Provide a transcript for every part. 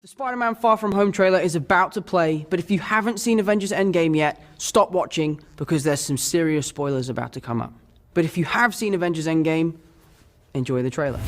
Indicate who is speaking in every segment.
Speaker 1: The Spider-Man Far From Home trailer is about to play, but if you haven't seen Avengers Endgame yet, stop watching because there's some serious spoilers about to come up. But if you have seen Avengers Endgame, enjoy the trailer.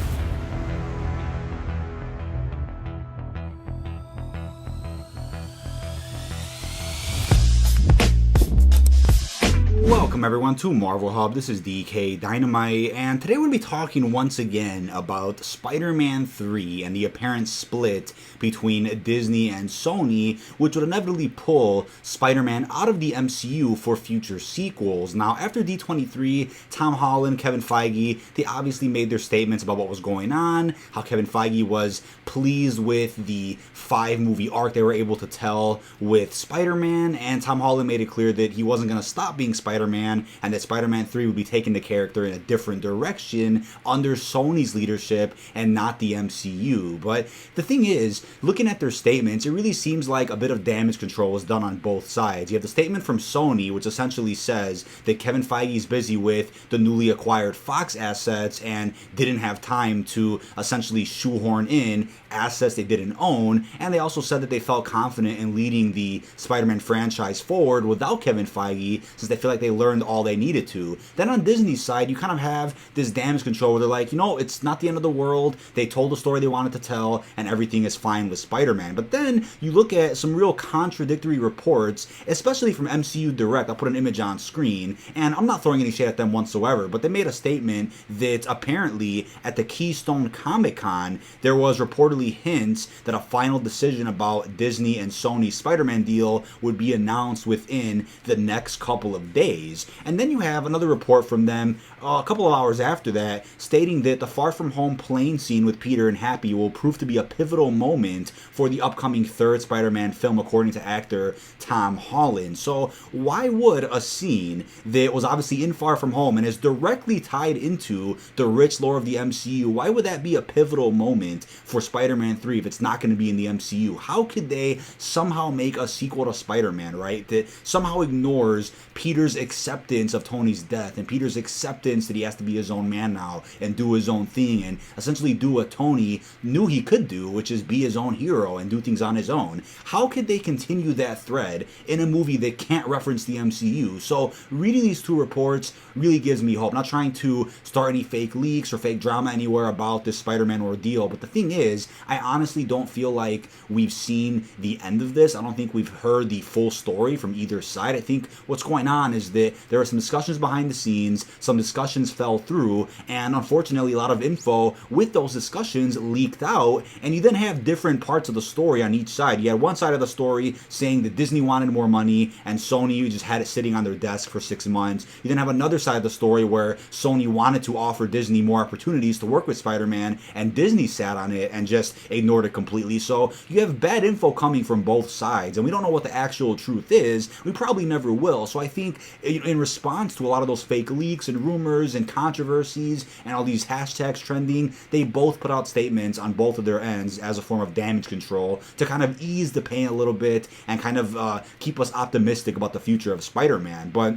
Speaker 2: Welcome everyone to Marvel Hub. This is DK Dynamite, and today we're going to be talking once again about Spider-Man 3 and the apparent split between Disney and Sony, which would inevitably pull Spider-Man out of the MCU for future sequels. Now, after D23, Tom Holland, Kevin Feige, they obviously made their statements about what was going on, how Kevin Feige was pleased with the 5-movie arc they were able to tell with Spider-Man, and Tom Holland made it clear that he wasn't going to stop being Spider-Man, and that Spider-Man 3 would be taking the character in a different direction under Sony's leadership and not the MCU. But the thing is, looking at their statements, it really seems like a bit of damage control was done on both sides. You have the statement from Sony, which essentially says that Kevin Feige is busy with the newly acquired Fox assets and didn't have time to essentially shoehorn in assets they didn't own, and they also said that they felt confident in leading the Spider-Man franchise forward without Kevin Feige, since they feel like they learned all they needed to. Then on Disney's side, you kind of have this damage control where they're like, you know, it's not the end of the world, they told the story they wanted to tell, and everything is fine with Spider-Man. But then you look at some real contradictory reports, especially from MCU Direct. I'll put an image on screen, and I'm not throwing any shade at them whatsoever, but they made a statement that apparently at the Keystone Comic-Con, there was reportedly hints that a final decision about Disney and Sony's Spider-Man deal would be announced within the next couple of days. And then you have another report from them a couple of hours after that stating that the Far From Home plane scene with Peter and Happy will prove to be a pivotal moment for the upcoming third Spider-Man film, according to actor Tom Holland. So why would a scene that was obviously in Far From Home and is directly tied into the rich lore of the MCU, why would that be a pivotal moment for Spider-Man 3 if it's not going to be in the MCU? How could they somehow make a sequel to Spider-Man, right, that somehow ignores Peter's acceptance of Tony's death and Peter's acceptance that he has to be his own man now and do his own thing and essentially do what Tony knew he could do, which is be his own hero and do things on his own? How could they continue that thread in a movie that can't reference the MCU? So reading these two reports really gives me hope. I'm not trying to start any fake leaks or fake drama anywhere about this Spider-Man ordeal, but the thing is, I honestly don't feel like we've seen the end of this. I don't think we've heard the full story from either side. I think what's going on is that there are some discussions behind the scenes, some discussions fell through, and unfortunately a lot of info with those discussions leaked out, and you then have different parts of the story on each side. You had one side of the story saying that Disney wanted more money and Sony just had it sitting on their desk for 6 months. You then have another side of the story where Sony wanted to offer Disney more opportunities to work with Spider-Man, and Disney sat on it and just ignored it completely. So you have bad info coming from both sides, and we don't know what the actual truth is. We probably never will. So I think in response to a lot of those fake leaks and rumors and controversies and all these hashtags trending, they both put out statements on both of their ends as a form of damage control to kind of ease the pain a little bit and kind of keep us optimistic about the future of Spider-Man. But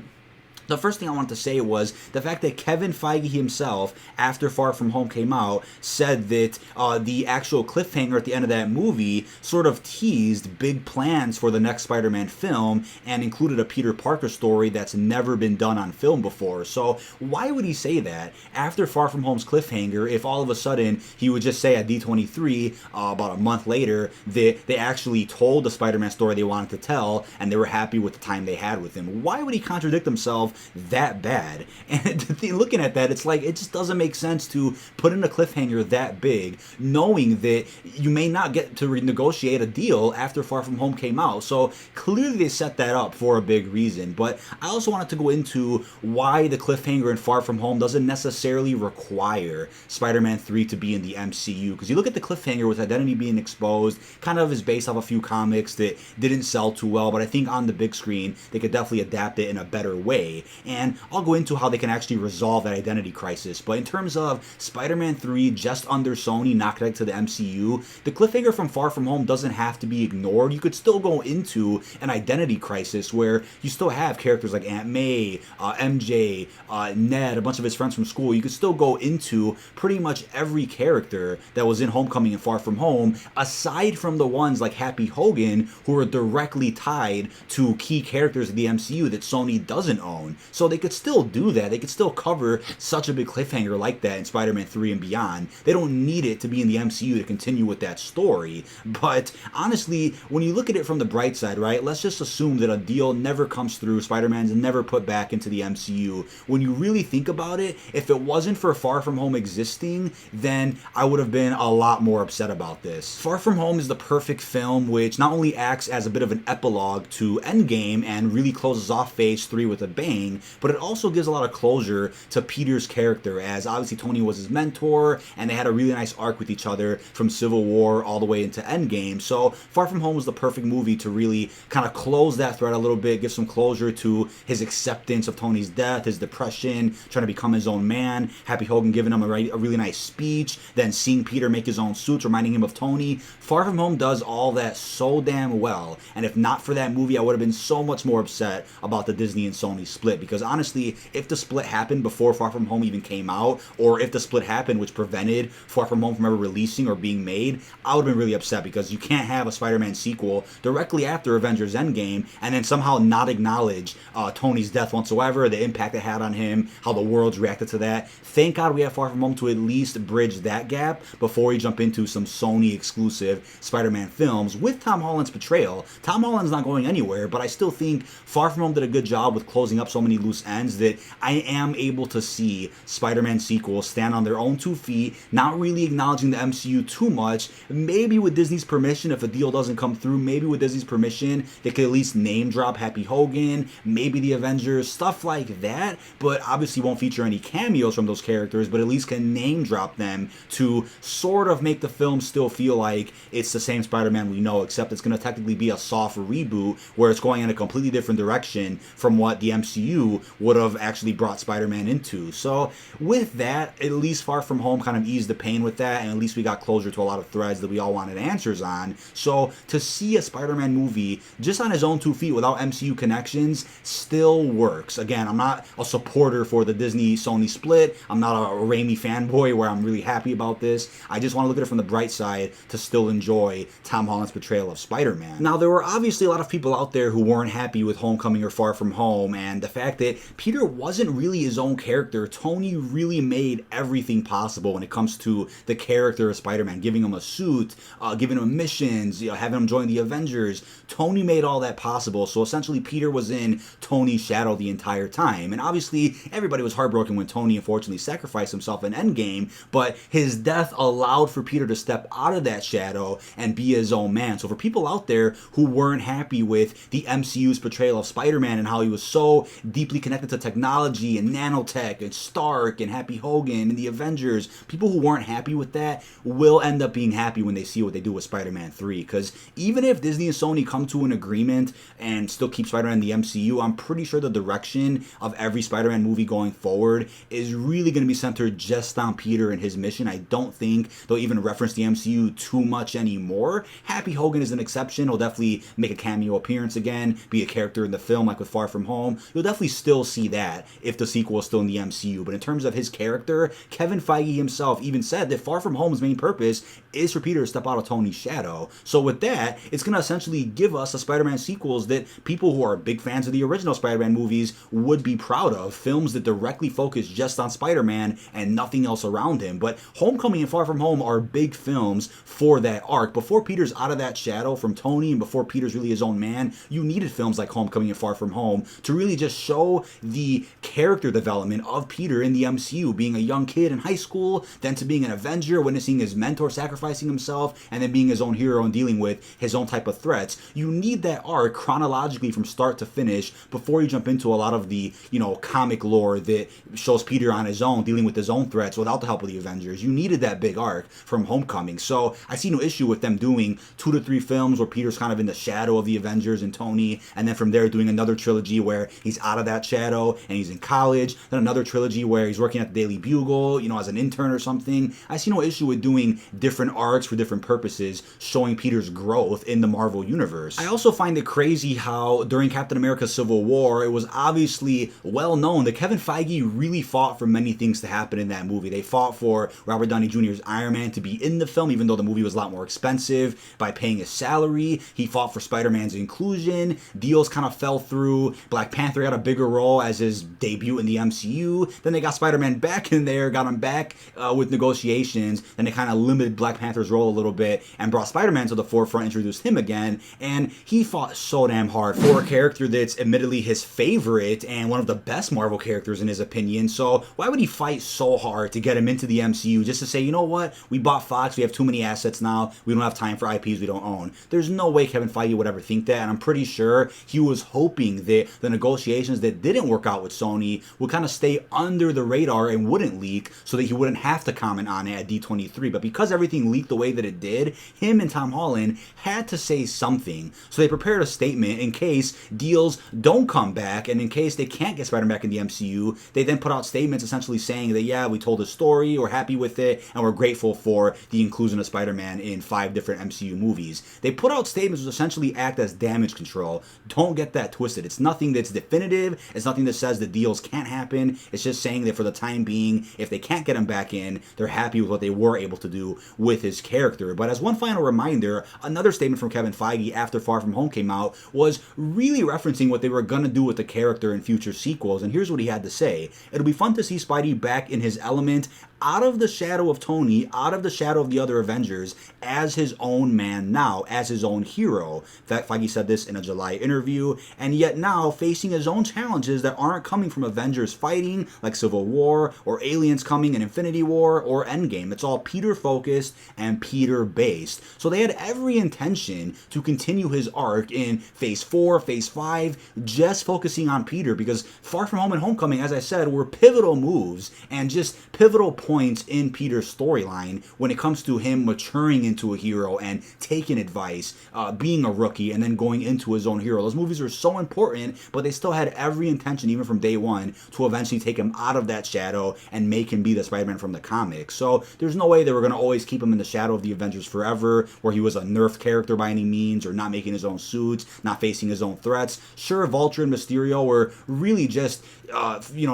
Speaker 2: the first thing I wanted to say was the fact that Kevin Feige himself, after Far From Home came out, said that the actual cliffhanger at the end of that movie sort of teased big plans for the next Spider-Man film and included a Peter Parker story that's never been done on film before. So why would he say that after Far From Home's cliffhanger if all of a sudden he would just say at D23 about a month later that they actually told the Spider-Man story they wanted to tell and they were happy with the time they had with him? Why would he contradict himself that bad? And looking at that, it's like it just doesn't make sense to put in a cliffhanger that big knowing that you may not get to renegotiate a deal after Far From Home came out. So clearly they set that up for a big reason. But I also wanted to go into why the cliffhanger in Far From Home doesn't necessarily require Spider-Man 3 to be in the MCU, because you look at the cliffhanger with identity being exposed, kind of is based off a few comics that didn't sell too well, but I think on the big screen they could definitely adapt it in a better way. way. And I'll go into how they can actually resolve that identity crisis. But in terms of Spider-Man 3 just under Sony, not connected to the MCU, the cliffhanger from Far From Home doesn't have to be ignored. You could still go into an identity crisis where you still have characters like Aunt May, MJ, Ned, a bunch of his friends from school. You could still go into pretty much every character that was in Homecoming and Far From Home, aside from the ones like Happy Hogan, who are directly tied to key characters of the MCU that Sony doesn't own. So they could still do that. They could still cover such a big cliffhanger like that in Spider-Man 3 and beyond. They don't need it to be in the MCU to continue with that story. But honestly, when you look at it from the bright side, right, let's just assume that a deal never comes through, Spider-Man's never put back into the MCU. When you really think about it, if it wasn't for Far From Home existing, then I would have been a lot more upset about this. Far From Home is the perfect film which not only acts as a bit of an epilogue to Endgame and really closes off Phase 3 with a bang, but it also gives a lot of closure to Peter's character, as obviously Tony was his mentor and they had a really nice arc with each other from Civil War all the way into Endgame. So Far From Home was the perfect movie to really kind of close that thread a little bit, give some closure to his acceptance of Tony's death, his depression, trying to become his own man, Happy Hogan giving him a really nice speech, then seeing Peter make his own suits, reminding him of Tony. Far From Home does all that so damn well, and if not for that movie, I would have been so much more upset about the Disney and Sony split, because honestly, if the split happened before Far From Home even came out, or if the split happened which prevented Far From Home from ever releasing or being made, I would have been really upset, because you can't have a Spider-Man sequel directly after Avengers Endgame and then somehow not acknowledge Tony's death whatsoever, the impact it had on him, how the world's reacted to that. Thank God we have Far From Home to at least bridge that gap before we jump into some Sony exclusive Spider-Man films with Tom Holland's portrayal. Tom Holland's not going anywhere, but I still think Far From Home did a good job with closing up so many loose ends that I am able to see Spider-Man sequels stand on their own 2 feet, not really acknowledging the MCU too much. Maybe with Disney's permission, if a deal doesn't come through, maybe with Disney's permission, they could at least name drop Happy Hogan, maybe the Avengers, stuff like that, but obviously won't feature any cameos from those characters, but at least can name drop them to sort of make the film still feel like it's the same Spider-Man we know, except it's going to technically be a soft reboot where it's going in a completely different direction from what the MCU would have actually brought Spider-Man into. So with that, at least Far From Home kind of eased the pain with that, and at least we got closure to a lot of threads that we all wanted answers on. So to see a Spider-Man movie just on his own 2 feet without MCU connections still works. Again, I'm not a supporter for the Disney-Sony split. I'm not a Raimi fanboy where I'm really happy about this. I just want to look at it from the bright side to still enjoy Tom Holland's portrayal of Spider-Man. Now, there were obviously a lot of people out there who weren't happy with Homecoming or Far From Home, and the fact that Peter wasn't really his own character. Tony really made everything possible when it comes to the character of Spider-Man, giving him a suit, giving him missions, having him join the Avengers. Tony made all that possible, so essentially Peter was in Tony's shadow the entire time. And obviously, everybody was heartbroken when Tony unfortunately sacrificed himself in Endgame, but his death allowed for Peter to step out of that shadow and be his own man. So for people out there who weren't happy with the MCU's portrayal of Spider-Man and how he was so deeply connected to technology and nanotech and Stark and Happy Hogan and the Avengers, people who weren't happy with that will end up being happy when they see what they do with Spider-Man 3. Because even if Disney and Sony come to an agreement and still keep Spider-Man in the MCU, I'm pretty sure the direction of every Spider-Man movie going forward is really going to be centered just on Peter and his mission. I don't think they'll even reference the MCU too much anymore. Happy Hogan is an exception. He'll definitely make a cameo appearance again, be a character in the film like with Far From Home. You'll definitely still see that if the sequel is still in the MCU. But in terms of his character, Kevin Feige himself even said that Far From Home's main purpose is for Peter to step out of Tony's shadow. So with that, it's going to essentially give us a Spider-Man sequels that people who are big fans of the original Spider-Man movies would be proud of. Films that directly focus just on Spider-Man and nothing else around him. But Homecoming and Far From Home are big films for that arc. Before Peter's out of that shadow from Tony and before Peter's really his own man, you needed films like Homecoming and Far From Home to really just show the character development of Peter in the MCU, being a young kid in high school, then to being an Avenger, witnessing his mentor sacrificing himself, and then being his own hero and dealing with his own type of threats. You need that arc chronologically from start to finish before you jump into a lot of the, comic lore that shows Peter on his own, dealing with his own threats without the help of the Avengers. You needed that big arc from Homecoming. So I see no issue with them doing 2 to 3 films where Peter's kind of in the shadow of the Avengers and Tony, and then from there doing another trilogy where he's out of that shadow and he's in college. Then another trilogy where he's working at the Daily Bugle, as an intern or something. I see no issue with doing different arcs for different purposes, showing Peter's growth in the Marvel Universe. I also find it crazy how during Captain America Civil War, it was obviously well known that Kevin Feige really fought for many things to happen in that movie. They fought for Robert Downey Jr.'s Iron Man to be in the film, even though the movie was a lot more expensive, by paying his salary. He fought for Spider-Man's inclusion. Deals kind of fell through. Black Panther got a bigger role as his debut in the MCU. Then they got Spider-Man back in there, got him back with negotiations. Then they kind of limited Black Panther's role a little bit and brought Spider-Man to the forefront, introduced him again. And he fought so damn hard for a character that's admittedly his favorite and one of the best Marvel characters in his opinion. So why would he fight so hard to get him into the MCU just to say, you know what, we bought Fox, we have too many assets now, we don't have time for IPs we don't own? There's no way Kevin Feige would ever think that, and I'm pretty sure he was hoping that the negotiations that didn't work out with Sony would kind of stay under the radar and wouldn't leak so that he wouldn't have to comment on it at D23. But because everything leaked the way that it did, him and Tom Holland had to say something. So they prepared a statement in case deals don't come back and in case they can't get Spider-Man back in the MCU. They then put out statements essentially saying that, yeah, we told a story, we're happy with it, and we're grateful for the inclusion of Spider-Man in 5 different MCU movies. They put out statements which essentially act as damage control. Don't get that twisted. It's nothing that's definitive. It's nothing that says the deals can't happen. It's just saying that for the time being, if they can't get him back in, they're happy with what they were able to do with his character. But as one final reminder, another statement from Kevin Feige after Far From Home came out was really referencing what they were going to do with the character in future sequels. And here's what he had to say. It'll be fun to see Spidey back in his element, out of the shadow of Tony, out of the shadow of the other Avengers, as his own man now, as his own hero. In fact, Feige said this in a July interview, and yet now facing his own challenges that aren't coming from Avengers fighting, like Civil War, or aliens coming in Infinity War, or Endgame. It's all Peter-focused and Peter-based. So they had every intention to continue his arc in Phase 4, Phase 5, just focusing on Peter, because Far From Home and Homecoming, as I said, were pivotal moves, and just pivotal points in Peter's storyline when it comes to him maturing into a hero and taking advice, being a rookie, and then going into his own hero. Those movies are so important, but they still had every intention, even from day one, to eventually take him out of that shadow and make him be the Spider-Man from the comics. So there's no way they were going to always keep him in the shadow of the Avengers forever, where he was a nerfed character by any means, or not making his own suits, not facing his own threats. Sure, Vulture and Mysterio were really just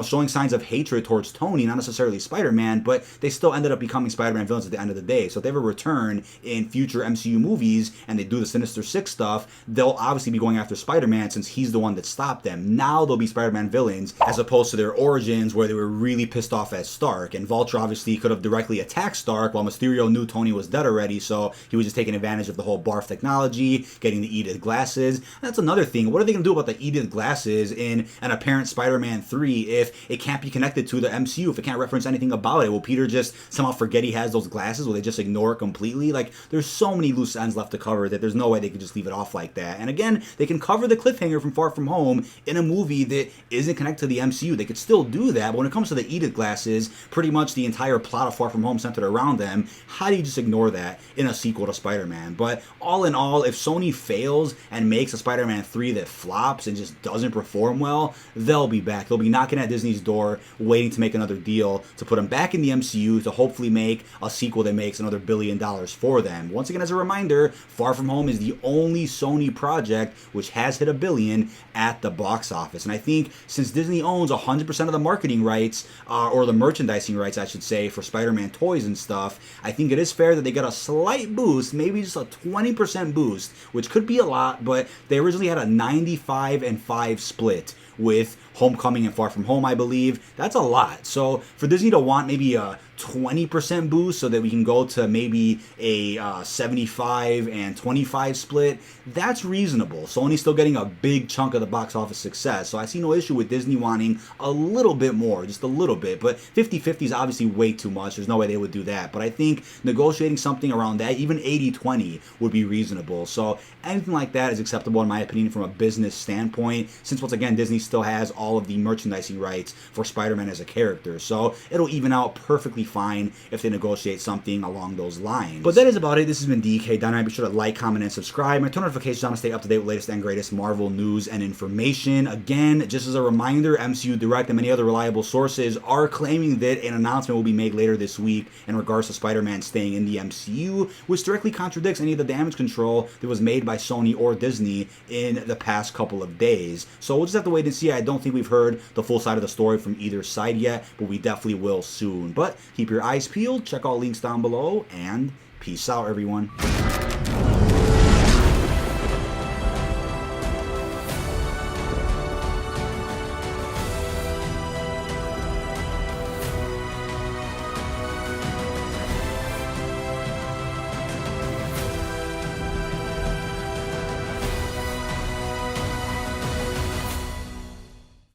Speaker 2: showing signs of hatred towards Tony, not necessarily Spider-Man, but they still ended up becoming Spider-Man villains at the end of the day. So if they ever return in future MCU movies and they do the Sinister Six stuff, they'll obviously be going after Spider-Man since he's the one that stopped them. Now they'll be Spider-Man villains as opposed to their origins where they were really pissed off at Stark. And Vulture obviously could have directly attacked Stark while Mysterio knew Tony was dead already, so he was just taking advantage of the whole barf technology, getting the Edith glasses. That's another thing. What are they going to do about the Edith glasses in an apparent Spider-Man 3 if it can't be connected to the MCU, if it can't reference anything about it? Will Peter just somehow forget he has those glasses? Will they just ignore it completely? Like, there's so many loose ends left to cover that there's no way they could just leave it off like that. And again, they can cover the cliffhanger from Far From Home in a movie that isn't connected to the MCU. They could still do that, but when it comes to the Edith glasses, pretty much the entire plot of Far From Home centered around them. How do you just ignore that in a sequel to Spider-Man? But all in all, if Sony fails and makes a Spider-Man 3 that flops and just doesn't perform well, they'll be back. They'll be knocking at Disney's door, waiting to make another deal to put them back in the MCU to hopefully make a sequel that makes another $1 billion for them. Once again, as a reminder, Far From Home is the only Sony project which has hit $1 billion at the box office. And I think since Disney owns 100% of the marketing rights, or the merchandising rights, I should say, for Spider-Man toys and stuff, I think it is fair that they get a slight boost, maybe just a 20% boost, which could be a lot, but they originally had a 95-5 split with Homecoming and Far From Home, I believe. That's a lot. So for Disney to want maybe a 20% boost so that we can go to maybe a 75-25 split, that's reasonable. Sony's still getting a big chunk of the box office success, so I see no issue with Disney wanting a little bit more, just a little bit. But 50-50 is obviously way too much. There's no way they would do that. But I think negotiating something around that, even 80-20, would be reasonable. So anything like that is acceptable in my opinion from a business standpoint, since once again Disney still has all of the merchandising rights for Spider-Man as a character. So it'll even out perfectly fine if they negotiate something along those lines. But that is about it. This has been DK Dynamite. Be sure to like, comment, and subscribe. And turn notifications on to stay up to date with latest and greatest Marvel news and information. Again, just as a reminder, MCU Direct and many other reliable sources are claiming that an announcement will be made later this week in regards to Spider-Man staying in the MCU, which directly contradicts any of the damage control that was made by Sony or Disney in the past couple of days. So we'll just have to wait and see. I don't think we've heard the full side of the story from either side yet, but we definitely will soon. But keep your eyes peeled, check all links down below, and peace out, everyone.